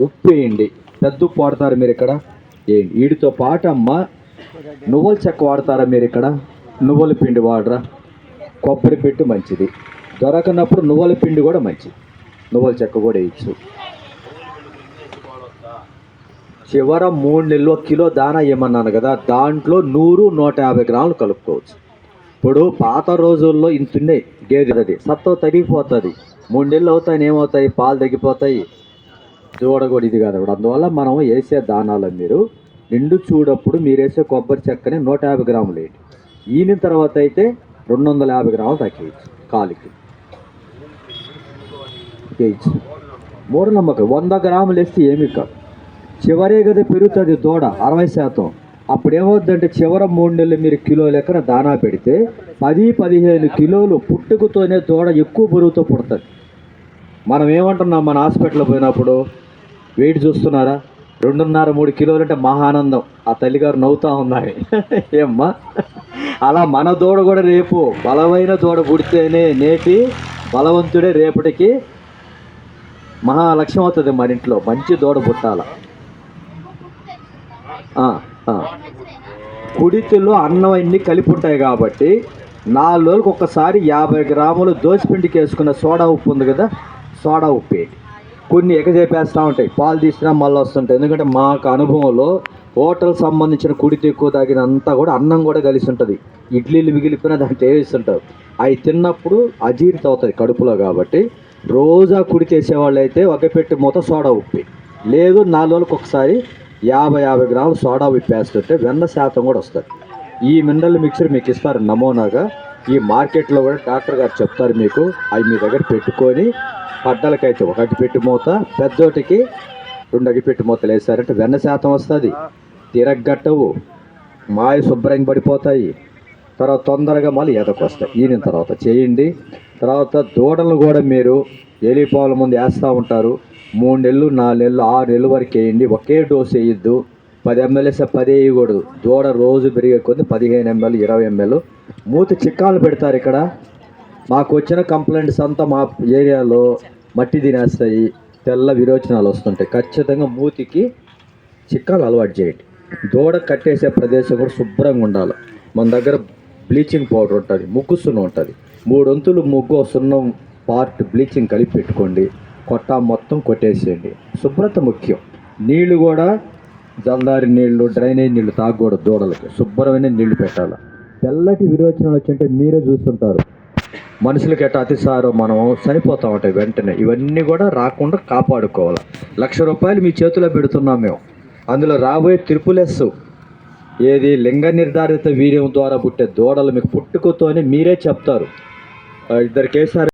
ఉప్పు వేయండి. పెద్ద ఉప్పు వాడతారు మీరు ఇక్కడ, వేయండి. వీటితో పాటు అమ్మ నువ్వుల చెక్క వాడతారా మీరు ఇక్కడ? నువ్వుల పిండి వాడరా? కొబ్బరి పెట్టు మంచిది. దొరకనప్పుడు నువ్వుల పిండి కూడా మంచిది, నువ్వుల చెక్క కూడా వేయచ్చు. చివర 3 నెలలు కిలో దానా ఏమన్నాను కదా, దాంట్లో 100-150 గ్రాములు కలుపుకోవచ్చు. ఇప్పుడు పాత రోజుల్లో ఇంతున్నాయి గేదె, అది సత్వ తరిగిపోతుంది. 3 నెలలు అవుతాయి, ఏమవుతాయి, పాలు తగ్గిపోతాయి, దూడ కూడా ఇది కాదు. అందువల్ల మనం వేసే దానాలు మీరు నిండు చూడప్పుడు మీరు వేసే కొబ్బరి చెక్కని 150 గ్రాములు వేయండి. ఈయన తర్వాత అయితే 250 గ్రాములు తగ్గించు, కాలికి వేయచ్చు. మూఢనమ్మకం 100 గ్రాములు వేస్తే ఏమి కాదు. చివరే కదా పెరుగుతుంది దూడ 60%. అప్పుడు ఏమవుద్దంటే చివర 3 నెలలు మీరు కిలో లెక్కన దానా పెడితే 10-15 కిలోలు పుట్టుకతోనే దూడ ఎక్కువ బరువుతో పుడుతుంది. మనం ఏమంటున్నాం మన హాస్పిటల్ పోయినప్పుడు, వెయిట్ చూస్తున్నారా, 2.5-3 కిలోలు అంటే మహానందం, ఆ తల్లిగారు నవ్వుతూ ఉన్నారు. ఏమ్మా, అలా మన దూడ కూడా రేపు బలమైన దూడ పుడితేనే నేటి బలవంతుడే రేపటికి మహాలక్ష్యం అవుతుంది. మన ఇంట్లో మంచి దూడ పుట్టాల. కుడితిలో అన్నం అన్నీ కలిపి ఉంటాయి కాబట్టి 4 రోజులకు ఒక్కసారి 50 గ్రాములు దోసపిండికి వేసుకున్న సోడా ఉప్పు ఉంది కదా, సోడా ఉప్పు వేయండి. కొన్ని ఎగజేపేస్తూ ఉంటాయి, పాలు తీసినా మళ్ళీ వస్తుంటాయి. ఎందుకంటే మాకు అనుభవంలో హోటల్ సంబంధించిన కుడితి ఎక్కువ తాగినంతా కూడా అన్నం కూడా కలిసి ఉంటుంది. ఇడ్లీలు మిగిలిపోయినా దాంట్లో వేస్తుంటారు. అవి తిన్నప్పుడు అజీర్తి అవుతుంది కడుపులో. కాబట్టి రోజా కుడితి వేసేవాళ్ళు అయితే ఒక పెట్టి మొత్తం సోడా ఉప్పు, లేదు 4 రోజులకు ఒకసారి 50 గ్రాములు సోడా ఉప్పు వేస్తుంటే వెన్న శాతం కూడా వస్తుంది. ఈ మినరల్ మిక్చర్ మీకు ఇస్తారు నమూనాగా. ఈ మార్కెట్లో కూడా డాక్టర్ గారు చెప్తారు మీకు. అవి మీ దగ్గర పెట్టుకొని పడ్డలకైతే 1 అగ్గిపెట్టి మూత, పెద్దోటికి 2 అగ్గిపెట్టి మూతలు వేసారంటే వెన్న శాతం వస్తుంది, తిరగట్టవు, మాయ శుభ్రంగా పడిపోతాయి, తర్వాత తొందరగా మళ్ళీ ఎదకొస్తాయి. ఈయన తర్వాత చేయండి. తర్వాత దూడలను కూడా మీరు ఎలిపాల ముందు వేస్తూ ఉంటారు. 3 నెలలు, 4 నెలలు, 6 నెలల వరకు వేయండి. ఒకే డోసు వేయద్దు. 10 ml వేస్తే 10 వేయకూడదు. దూడ రోజు పెరిగే కొద్ది 15 ml, 20 ml. మూతి చిక్కాలు పెడతారు ఇక్కడ. మాకు వచ్చిన కంప్లైంట్స్ అంతా మా ఏరియాలో మట్టి తినేస్తాయి, తెల్ల విరోచనాలు వస్తుంటాయి. ఖచ్చితంగా మూతికి చిక్కాలు అలవాటు చేయండి. దూడ కట్టేసే ప్రదేశం కూడా శుభ్రంగా ఉండాలి. మన దగ్గర బ్లీచింగ్ పౌడర్ ఉంటుంది, ముగ్గు సున్నం ఉంటుంది. 3 వంతులు ముగ్గు సున్నం పార్ట్ బ్లీచింగ్ కలిపి పెట్టుకోండి. కొట్టా మొత్తం కొట్టేసేయండి. శుభ్రత ముఖ్యం. నీళ్లు కూడా జల్దారి నీళ్లు, డ్రైనేజ్ నీళ్లు తాగకూడదు. దూడలకి శుభ్రమైన నీళ్లు పెట్టాలి. తెల్లటి విరోచనాలు వచ్చింటే మీరే చూస్తుంటారు. మనుషులకి ఎట్లా అతిసారో మనం చనిపోతూ ఉంటాయి వెంటనే. ఇవన్నీ కూడా రాకుండా కాపాడుకోవాలి. ₹1,00,000 మీ చేతిలో పెడుతున్నాం మేము. అందులో రాబోయే త్రిపులెస్ ఏది లింగ నిర్ధారిత వీర్యం ద్వారా పుట్టే దూడలు మీకు పుట్టుకతోనే మీరే చెప్తారు. 2 కేసారి